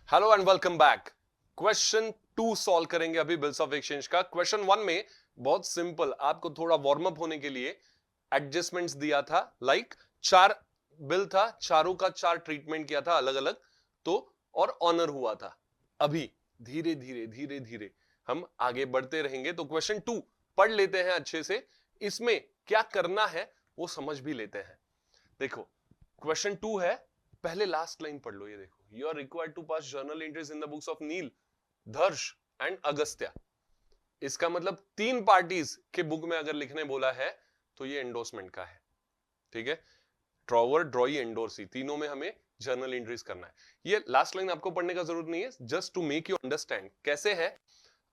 Hello and welcome back. Question 2 solve करेंगे अभी bills of exchange का। क्वेश्चन 1 में बहुत सिंपल, आपको थोड़ा वार्म अप होने के लिए एडजस्टमेंट्स दिया था। लाइक 4 बिल था, चारों का 4 ट्रीटमेंट किया था अलग अलग, तो और ऑनर हुआ था। अभी धीरे धीरे धीरे धीरे हम आगे बढ़ते रहेंगे। तो क्वेश्चन 2 पढ़ लेते हैं अच्छे से, इसमें क्या करना है वो समझ भी लेते हैं। देखो क्वेश्चन 2 है, पहले लास्ट लाइन पढ़ लो। ये देखो, you are required to pass journal entries in the books of Neel, Dharsh and Agastya. इसका मतलब 3 पार्टीज के बुक में अगर लिखने बोला है तो ये एंडोर्समेंट का है। ठीक है, ड्रॉवर, ड्रॉई, एंडोर्सी, तीनों में हमें जर्नल एंट्रीज करना है। ये लास्ट लाइन आपको पढ़ने का जरूरत नहीं है, just to make you understand कैसे है।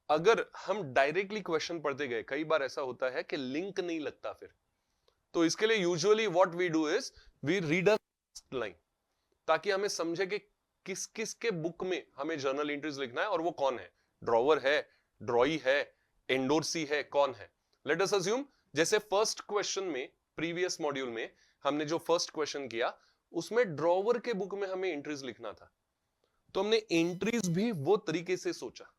अगर हम डायरेक्टली क्वेश्चन पढ़ते गए, कई बार ऐसा होता है कि लिंक नहीं लगता फिर, तो इसके लिए usually what we do is we read a line, ताकि हमें समझे कि किस किस के बुक में हमें जर्नल एंट्रीज लिखना है और वो कौन है। ड्रॉवर है, ड्रॉई है, एंडोर्सी है, कौन है। लेट अस अज्यूम, जैसे फर्स्ट क्वेश्चन में, प्रीवियस मॉड्यूल में हमने जो फर्स्ट क्वेश्चन किया उसमें ड्रॉवर के बुक में हमें एंट्रीज लिखना था, तो हमने एंट्रीज भी वो तरीके से सोचा।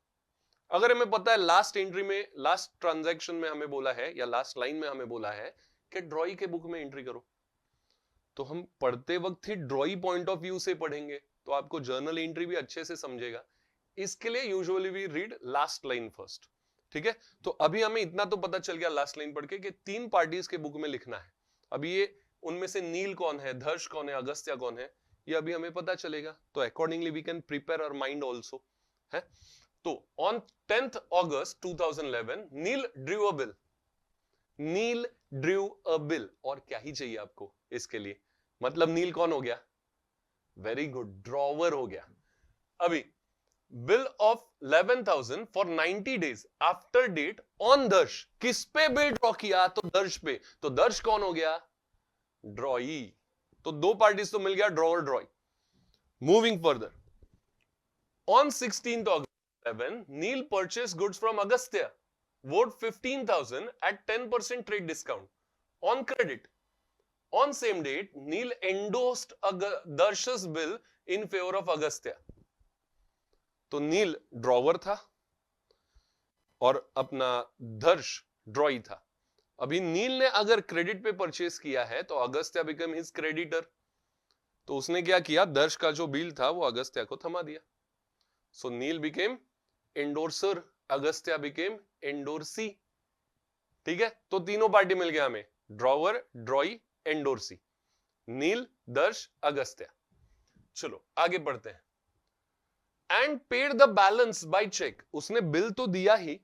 अगर हमें पता है लास्ट एंट्री में, लास्ट ट्रांजैक्शन में हमें बोला है या लास्ट लाइन में हमें बोला है कि ड्रॉई के बुक में एंट्री करो, तो हम पढ़ते वक्त ही ड्रॉई पॉइंट ऑफ व्यू से पढ़ेंगे, तो आपको जर्नल एंट्री भी अच्छे से समझेगा। इसके लिए usually we read last line first. ठीक है, तो अभी हमें इतना तो पता चल गया लास्ट लाइन पढ़ के कि 3 पार्टीज के बुक में लिखना है। अभी ये उनमें से नील कौन है, धर्ष कौन है, अगस्त्या कौन है, ये अभी हमें पता चलेगा। तो accordingly we can prepare our mind also है। तो on 10th August 2011 Neil drew a bill. Neil drew a bill, और क्या ही चाहिए आपको इसके लिए। मतलब नील कौन हो गया? वेरी गुड, ड्रॉवर हो गया। अभी bill of 11,000 for 90 days after date on Darsh. किस पे बिल ड्रॉ किया? तो दर्श पे। तो दर्श कौन हो गया? ड्रॉई। तो 2 पार्टीज तो मिल गया, drawer, drawee. Moving further, on 16th August 11 Neil purchase goods from Agastya worth 15,000 at 10% trade discount on credit. On same date, Neil endorsed Darsha's bill in favor of Agastya. तो नील ड्रॉवर था और अपना दर्श ड्रॉई था। अभी नील ने अगर क्रेडिट पे परचेस किया है तो अगस्त्या बिकम हिज क्रेडिटर। तो उसने क्या किया, दर्श का जो बिल था वो अगस्त्या को थमा दिया। So Neel became endorser, Agastya became endorsee. ठीक है, तो तीनों पार्टी मिल गया हमें, ड्रॉवर, ड्रॉई, एंडोर्सी, नील, दर्श, अगस्त्या। चलो आगे बढ़ते हैं। And paid the balance by cheque. उसने बिल तो दिया ही,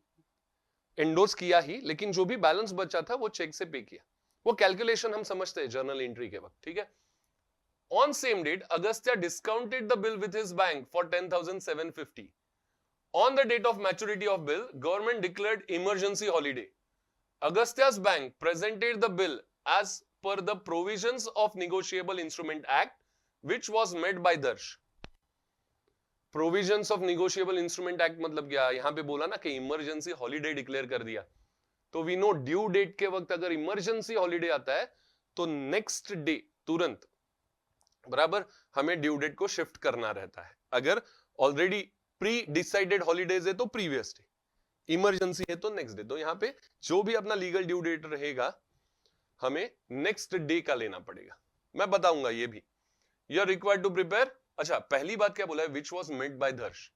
एंडोर्स किया ही, लेकिन जो भी बैलेंस बचा था वो चेक से पे किया। वो कैलकुलेशन हम समझते हैं जर्नल एंट्री के वक्त। ठीक है, on same date Agastya discounted the bill with his bank for 10,750। On the date of maturity of bill government declared emergency holiday. Agastya's bank presented the bill as per the provisions of Negotiable Instrument Act, which was met by Darsh. Provisions of Negotiable Instrument Act मतलब क्या? यहां पे बोला ना कि emergency holiday declare कर दिया, तो वी नो ड्यू डेट के वक्त अगर इमरजेंसी हॉलीडे आता है तो नेक्स्ट डे तुरंत बराबर हमें ड्यू डेट को शिफ्ट करना रहता है। अगर ऑलरेडी प्री डिसाइडेड हॉलीडेज है तो प्रीवियस डे, इमरजेंसी है तो नेक्स्ट डे। तो यहां पे जो भी अपना लीगल ड्यू डेट रहेगा हमें नेक्स्ट डे का लेना पड़ेगा। मैं बताऊंगा ये भी। You are required to prepare. अच्छा, पहली बात क्या बोला है? विच वॉज मेड बाय दर्श।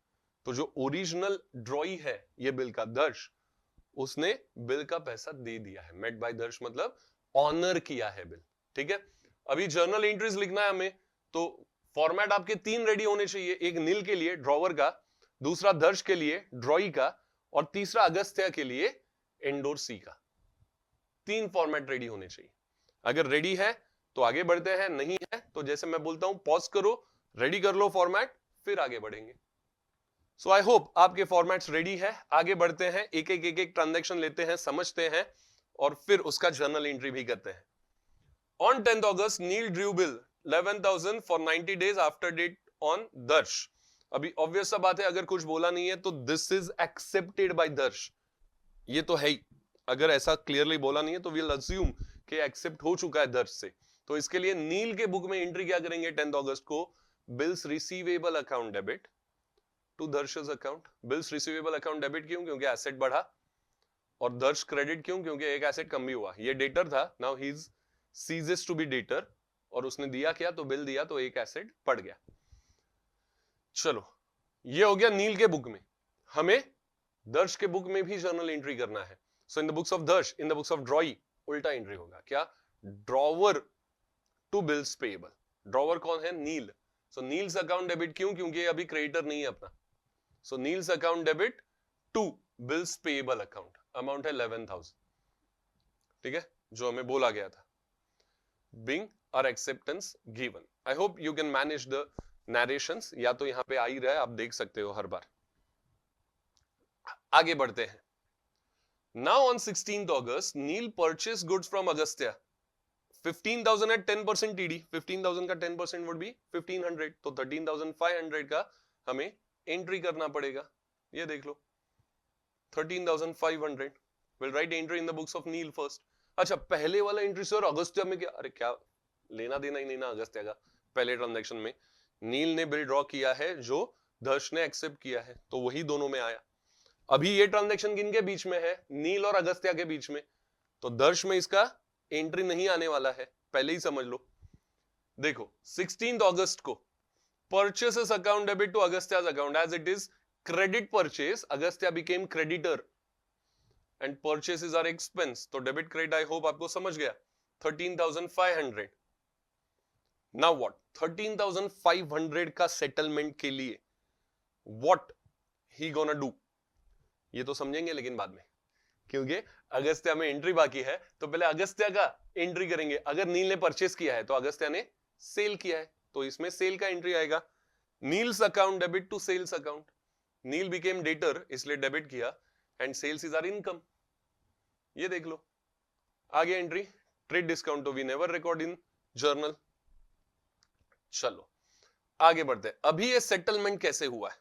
तो जो ओरिजिनल ड्रॉई है ये बिल का, दर्श, उसने बिल का पैसा दे दिया है। मेड बाय दर्श मतलब ऑनर किया है बिल। ठीक है, अभी जर्नल एंट्रीज लिखना है हमें, तो फॉर्मेट आपके 3 रेडी होने चाहिए। एक नील के लिए ड्रॉवर का, दूसरा दर्श के लिए ड्रॉई का, और तीसरा अगस्त्या के लिए एंडोर्सी का। 3 फॉर्मेट रेडी होने चाहिए। अगर रेडी है तो आगे बढ़ते हैं, नहीं है तो जैसे मैं बोलता हूं पॉज करो, रेडी कर लो फॉर्मेट, फिर आगे बढ़ेंगे। सो आई होप आपके फॉर्मेट्स रेडी है। आगे बढ़ते हैं, एक एक ट्रांजैक्शन लेते हैं, समझते हैं और फिर उसका जर्नल एंट्री भी करते हैं। On 10th August Neil drew bill 11,000 for 90 days after date on Darsh. अभी ऑब्वियस सा बात है, अगर कुछ बोला नहीं है तो दिस इज एक्सेप्टेड बाय दर्श, ये तो है ही। अगर ऐसा क्लियरली बोला नहीं है तो वील अज्यूम कि एक्सेप्ट हो चुका है दर्श से। तो इसके लिए नील के बुक में एंट्री क्या करेंगे 10th अगस्त को? Bills receivable account debit to Darsh's account. Bills receivable account debit क्यों? क्योंकि एसेट बढ़ा, और दर्श क्रेडिट क्यों? क्योंकि एक एसेट कम भी हुआ। ये डेटर था, now he is ceases to be debtor, और उसने दिया क्या? तो बिल दिया, तो एक एसेट बढ़ गया। चलो, ये हो गया नील के बुक में। हमें दर्श के बुक में भी जर्नल एंट्री करना है। So in the books of Darsh, in the books of drawee उल्टा एंट्री होगा। क्या? Drawer to bills payable. Drawer कौन है? Neel. So Neel's account debit क्यों? क्योंकि अभी क्रेडिटर नहीं है अपना। So Neel's account debit to bills payable account, amount है 11,000। ठीक है, जो हमें बोला गया था। बिंग और acceptance given. I hope you can manage the narrations, या तो यहां पे आ ही रहा है, आप देख सकते हो हर बार। आगे बढ़ते हैं। Now on 16th August, Neil purchase goods from Agastya. 15,000 at 10% TD, 15,000 का 10% would be 1,500, तो 13,500 का हमें एंट्री करना पड़ेगा। ये देख लो, 13,500 will write entry in the books of nil first। अच्छा, पहले वाला एंट्री सर अगस्त्या में क्या? अरे क्या लेना देना ही नहीं ना अगस्त्या का। पहले ट्रांजैक्शन में नील ने बिल ड्रॉ किया है, जो दर्श ने एक्सेप्ट किया है, तो वही दोनों में आया। अभी ये ट्रांजैक्शन किनके बीच में है? नील और अगस्त्या के बीच में, तो दर्श में इसका एंट्री नहीं आने वाला है, पहले ही समझ लो। देखो 16th August को purchases account debit to Agastya's account as it is credit purchase, Agastya became creditor and purchases are expense, तो डेबिट क्रेडिट आई होप आपको समझ गया। 13,500। Now what? 13,500 का सेटलमेंट के लिए व्हाट ही गोना डू, ये तो समझेंगे लेकिन बाद में, क्योंकि अगस्त्या में एंट्री बाकी है, तो पहले अगस्त्या का एंट्री करेंगे। अगर नील ने परचेस किया है तो अगस्त्या ने सेल किया है, तो इसमें सेल का एंट्री आएगा। Neil's account debit to sales account. Neil became debtor, इसलिए डेबिट किया, and sales is our income. ये देख लो, आगे एंट्री ट्रेड डिस्काउंट, तो we never record in journal. चलो आगे बढ़ते हैं। अभी ये सेटलमेंट कैसे हुआ है?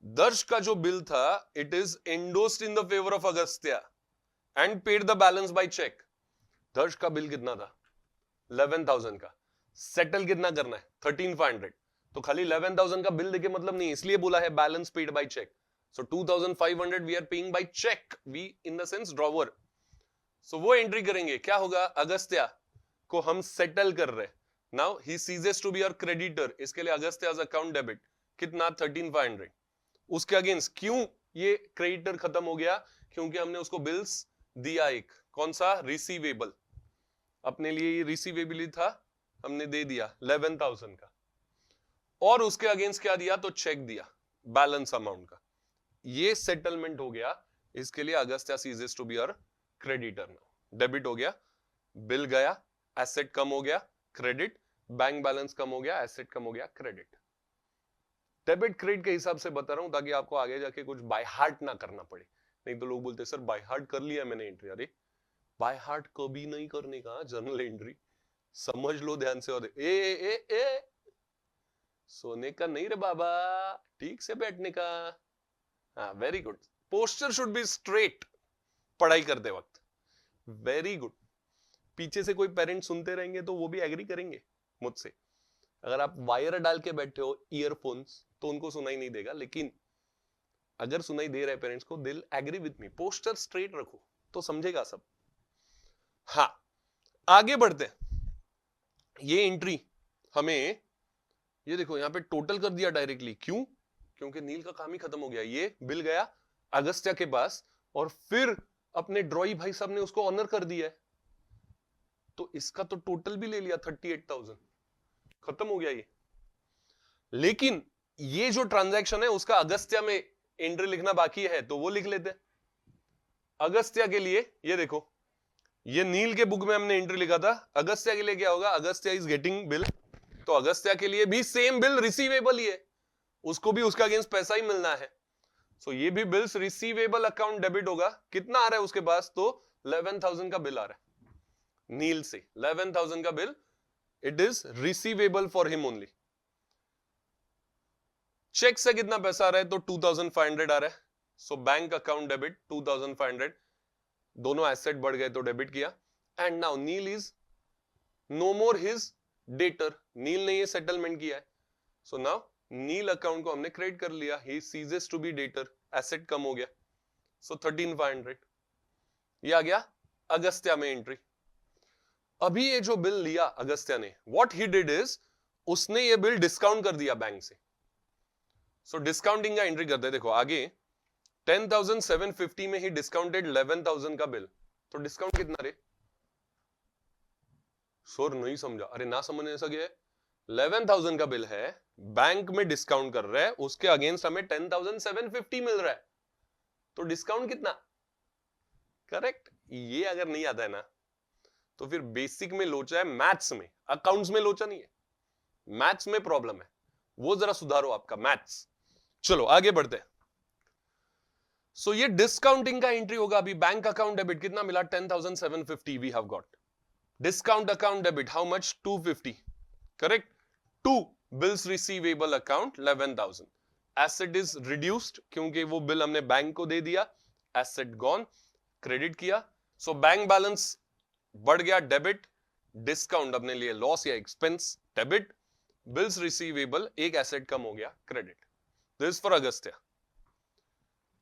दर्श का जो बिल था, it is endorsed in the favour of Agastya and paid the balance by cheque. Darsh का बिल कितना था? 11,000 का। सेटल कितना करना है? 13,500। तो खाली 11,000 का बिल देके मतलब नहीं, इसलिए बोला है balance paid by cheque. So 2,500 we are paying by cheque, we in the sense drawer. So वो एंट्री करेंगे। क्या होगा? अगस्त्या को हम सेटल कर रहे हैं। Now he ceases to be our creditor, इसके लिए अगस्त्याज अकाउंट डेबिट कितना? 13,500। उसके अगेंस्ट क्यों ये क्रेडिटर खत्म हो गया? क्योंकि हमने उसको बिल्स दिया एक, कौन सा? रिसीवेबल। अपने लिए ये रिसीवेबल ही था, हमने दे दिया 11,000 का, और उसके अगेंस्ट क्या दिया? तो चेक दिया बैलेंस अमाउंट का। ये सेटलमेंट हो गया, इसके लिए Agastya ceases to be our creditor. Now debit हो गया, बिल गया, एसेट कम हो गया, क्रेडिट, बैंक बैलेंस कम हो गया, एसेट कम हो गया, क्रेडिट। डेबिट क्रेडिट के हिसाब से बता रहा हूं ताकि आपको आगे जाके कुछ बाय हार्ट ना करना पड़े। नहीं तो लोग बोलते सर बाय हार्ट कर लिया मैंने एंट्री। अरे बाय हार्ट कभी नहीं करने का जर्नल एंट्री, समझ लो ध्यान से। और ए सोने का नहीं रे बाबा, ठीक से बैठने का। हाँ very good. Posture should be straight पढ़ाई करते वक्त। Very good. पीछे से कोई पेरेंट सुनते रहेंगे तो वो भी एग्री करेंगे मुझसे। अगर आप वायर डाल के बैठे हो ईयरफोन्स तो उनको सुनाई नहीं देगा, लेकिन अगर सुनाई दे रहा है पेरेंट्स को, दिल agree with me. Poster straight रखो तो समझेगा सब। हाँ आगे बढ़ते हैं। ये एंट्री हमें, ये देखो यहां पे टोटल कर दिया डायरेक्टली। क्यों? क्योंकि नील का काम ही खत्म हो गया। ये बिल गया अगस्त्या के पास, और फिर अपने ड्रॉई भाई साहब ने उसको ऑनर कर दिया है, तो इसका तो टोटल भी ले लिया 38,000, खत्म हो गया ये। लेकिन ये जो ट्रांजैक्शन है उसका अगस्त्या में एंट्री लिखना बाकी है, तो वो लिख लेते हैं। अगस्त्या के लिए ये देखो, ये नील के बुक में हमने एंट्री लिखा था। अगस्त्या के लिए क्या होगा? अगस्त्या इज गेटिंग बिल, तो अगस्त्या के लिए भी सेम बिल रिसीवेबल ही है, उसको भी उसका अगेंस्ट पैसा ही मिलना है। सो ये भी बिल्स रिसीवेबल अकाउंट डेबिट होगा। कितना आ रहा है उसके पास? तो 11,000 का बिल आ रहा है नील से। 11,000 का bill, it is receivable for him only. Cheque से कितना पैसा आ रहा है? तो 2,500 आ रहा है। सो बैंक अकाउंट डेबिट 2,500, दोनों एसेट बढ़ गए तो डेबिट किया। And now Neel is no more his debtor, Neel ने ये सेटलमेंट किया है। सो नाउ नील अकाउंट को हमने क्रेडिट कर लिया, he ceases to be debtor, asset कम हो गया, सो 13,500 ये आ गया अगस्त्या में एंट्री। अभी ये जो बिल लिया अगस्त्या ने, व्हाट ही डिड इज उसने ये बिल डिस्काउंट कर दिया बैंक से, सो डिस्काउंटिंग का एंट्री करते हैं। देखो आगे 10,750 में ही डिस्काउंटेड 11,000 का बिल, तो डिस्काउंट कितना रे? शोर नहीं समझा, अरे ना समझने ऐसा क्या है, 11,000 का बिल है, बैंक में डिस्काउंट कर रहा है, उसके अगेंस्ट हमें 10,750 मिल रहा है, तो डिस्काउंट कितना? करेक्ट। ये अगर नहीं आता है ना तो फिर बेसिक में लोचा है, मैथ्स में, अकाउंट्स में लोचा नहीं है, मैथ्स में प्रॉब्लम है, वो जरा सुधारो आपका मैथ्स। चलो आगे बढ़ते हैं। सो ये डिस्काउंटिंग का एंट्री होगा। अभी बैंक अकाउंट डेबिट कितना मिला? 10,750 we have got. Discount account debit how much? 250, correct. To bills receivable account 11,000, asset is reduced क्योंकि वो बिल हमने बैंक को दे दिया, एसेट गॉन, क्रेडिट किया, सो बैंक बैलेंस बढ़ गया डेबिट, डिस्काउंट अपने लिए लॉस या एक्सपेंस डेबिट, बिल्स रिसीवेबल एक एसेट कम हो गया क्रेडिट। This for Agastya.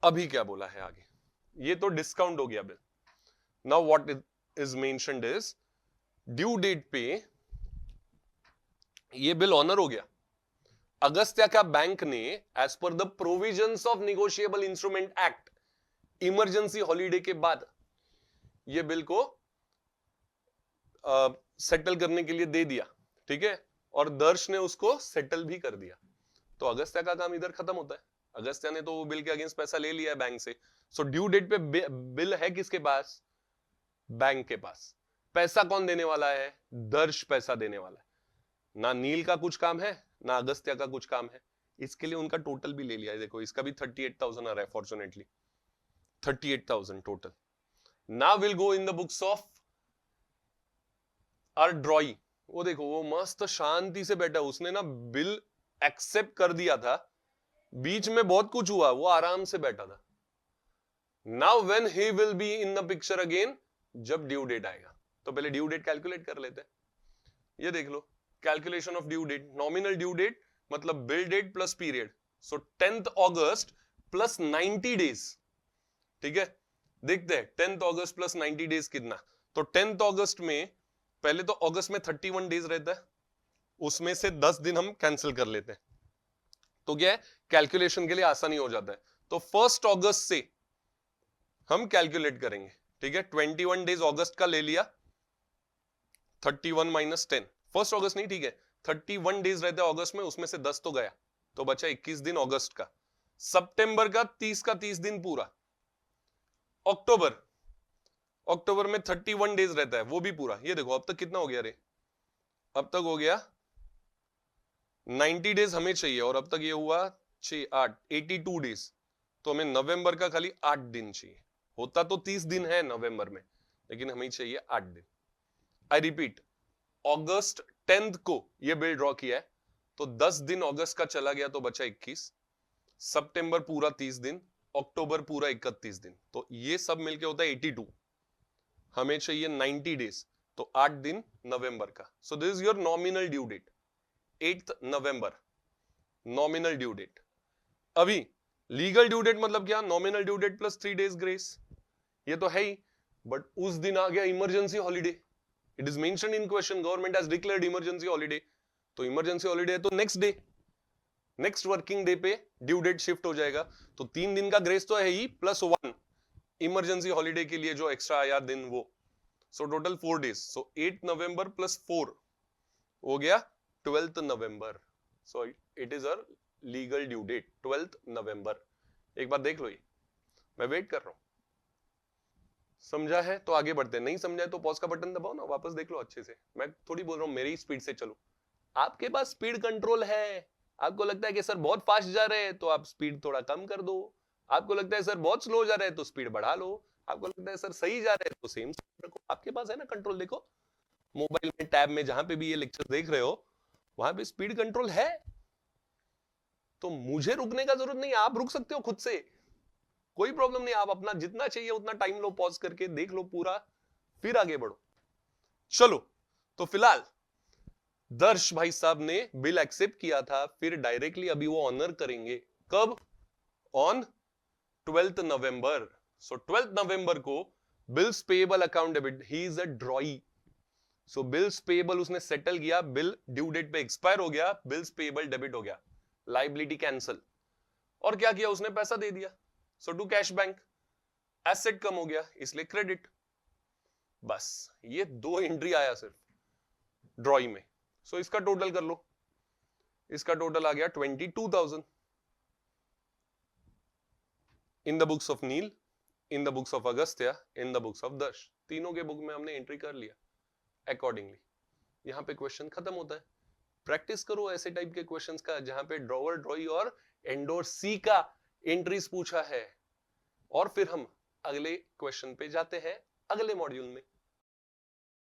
अभी क्या बोला है आगे? ये तो डिस्काउंट हो गया bill. Now what is mentioned is due date पे ये बिल ऑनर हो गया। अगस्त्या का बैंक ने as per the provisions of negotiable instrument act emergency holiday के बाद ये बिल को सेटल करने के लिए दे दिया, ठीक है, और दर्श ने उसको सेटल भी कर दिया। तो अगस्त्या का काम इधर खत्म होता है। अगस्त्या ने तो वो बिल के अगेंस्ट पैसा ले लिया है बैंक से, सो ड्यू डेट पे बिल है किसके पास? बैंक के पास। पैसा कौन देने वाला है? दर्श पैसा देने वाला है। ना नील का कुछ काम है ना अगस्त्या का कुछ काम है, इसके लिए उनका टोटल भी ले लिया है। देखो इसका भी 38,000 आ रहा है, fortunately 38,000 total. Now will go in the books of our drawee. वो देखो वो मस्त शांति से बैठा, उसने ना बिल एक्सेप्ट कर दिया था, बीच में बहुत कुछ हुआ, वो आराम से बैठा था। Now when he will be in the picture again, जब ड्यू डेट आएगा। तो पहले ड्यू डेट कैलकुलेट कर लेते हैं। ये देख लो, calculation of due date, nominal due date मतलब bill date plus period, so 10th August plus 90 days, ठीक है। देखते हैं 10th अगस्त प्लस 90 डेज कितना। तो 10th अगस्त में, पहले तो अगस्त में 31 डेज रहता है, उसमें से 10 दिन हम कैंसिल कर लेते हैं, तो क्या है कैलकुलेशन के लिए आसानी हो जाता है। तो 1 अगस्त से हम कैलकुलेट करेंगे, ठीक है। 21 डेज अगस्त का ले लिया, 31 माइनस 10, 1 अगस्त नहीं, ठीक है, 31 डेज रहते हैं अगस्त में, उसमें से 10 तो गया, तो बचा 21 दिन अगस्त का। सितंबर का 30 दिन पूरा। अक्टूबर में 31 डेज रहता है, वो भी पूरा। ये देखो अब तक कितना हो गया रे? अब तक हो गया 90 डेज हमें चाहिए, और अब तक ये हुआ 6 8 82 डेज, तो हमें नवंबर का खाली 8 दिन चाहिए। होता तो 30 दिन है नवंबर में, लेकिन हमें चाहिए 8 दिन। आई रिपीट, अगस्त 10th को ये बिल ड्रॉ किया है, तो 10 दिन अगस्त का चला गया तो बचा 21, सितंबर पूरा 30 दिन, अक्टूबर पूरा 31 दिन, तो ये सब मिलके होता है 82। हमें चाहिए 90 डेज, तो 8 दिन नवंबर का। So this is your nominal due date, 8th November nominal due date. अभी लीगल ड्यू डेट मतलब क्या? Nominal due date plus 3 days grace, ये तो है ही, बट उस दिन आ गया emergency holiday. It is mentioned in question, government has declared emergency holiday, तो इमरजेंसी हॉलीडे है तो next day, next working day पे ड्यू डेट शिफ्ट हो जाएगा, तो 3 दिन का ग्रेस तो है ही, प्लस 1 इमरजेंसी हॉलीडे के लिए जो एक्स्ट्रा आया दिन वो, so total 4 days. So 8 November plus 4 हो गया 12th November. So it is a legal due date 12th November. एक बार देख लो, ये मैं वेट कर रहा हूं। समझा है तो आगे बढ़ते हैं, नहीं समझा है तो पॉज का बटन दबाओ ना, वापस देख लो अच्छे से। मैं थोड़ी बोल रहा हूं मेरी स्पीड से चलो, आपके पास स्पीड कंट्रोल है। आपको लगता है कि सर बहुत फास्ट जा रहे हैं तो आप स्पीड थोड़ा कम कर दो, आपको लगता है सर बहुत स्लो जा रहे हैं तो स्पीड बढ़ा लो, आपको लगता है सर सही जा रहे हैं तो सेम रखो। आपके पास है ना कंट्रोल। देखो मोबाइल में टैब में जहां पे भी ये लेक्चर देख रहे हो वहां पे स्पीड कंट्रोल है, तो मुझे रुकने का जरूरत नहीं, आप रुक सकते हो खुद से, कोई प्रॉब्लम नहीं। आप अपना जितना चाहिए उतना टाइम लो, पॉज करके देख लो पूरा, फिर आगे बढ़ो। चलो तो फिलहाल दर्श भाई साहब ने बिल एक्सेप्ट किया था, फिर डायरेक्टली अभी वो ऑनर करेंगे कब? On 12th November. So 12th नवंबर को bills payable account debit, he is a ड्रॉई। So bills payable उसने सेटल किया, बिल ड्यू डेट पे एक्सपायर हो गया, बिल्स पेएबल डेबिट हो गया, लाइबिलिटी कैंसल। और क्या किया उसने? पैसा दे दिया। सो टू कैश बैंक, एसेट कम हो गया इसलिए क्रेडिट। बस ये 2 एंट्री आया सिर्फ ड्रॉई में। सो इसका टोटल कर लो, इसका टोटल आ गया 22,000 in the books of Neil, in the books of Agastya, in the books of Darsh. तीनों के बुक में हमने एंट्री कर लिया अकॉर्डिंगली। यहां पे क्वेश्चन खत्म होता है। प्रैक्टिस करो ऐसे टाइप के क्वेश्चंस का जहां पे ड्रॉवर, ड्रॉई और एंडोर सी का एंट्रीज पूछा है। और फिर हम अगले क्वेश्चन पे जाते हैं अगले मॉड्यूल में।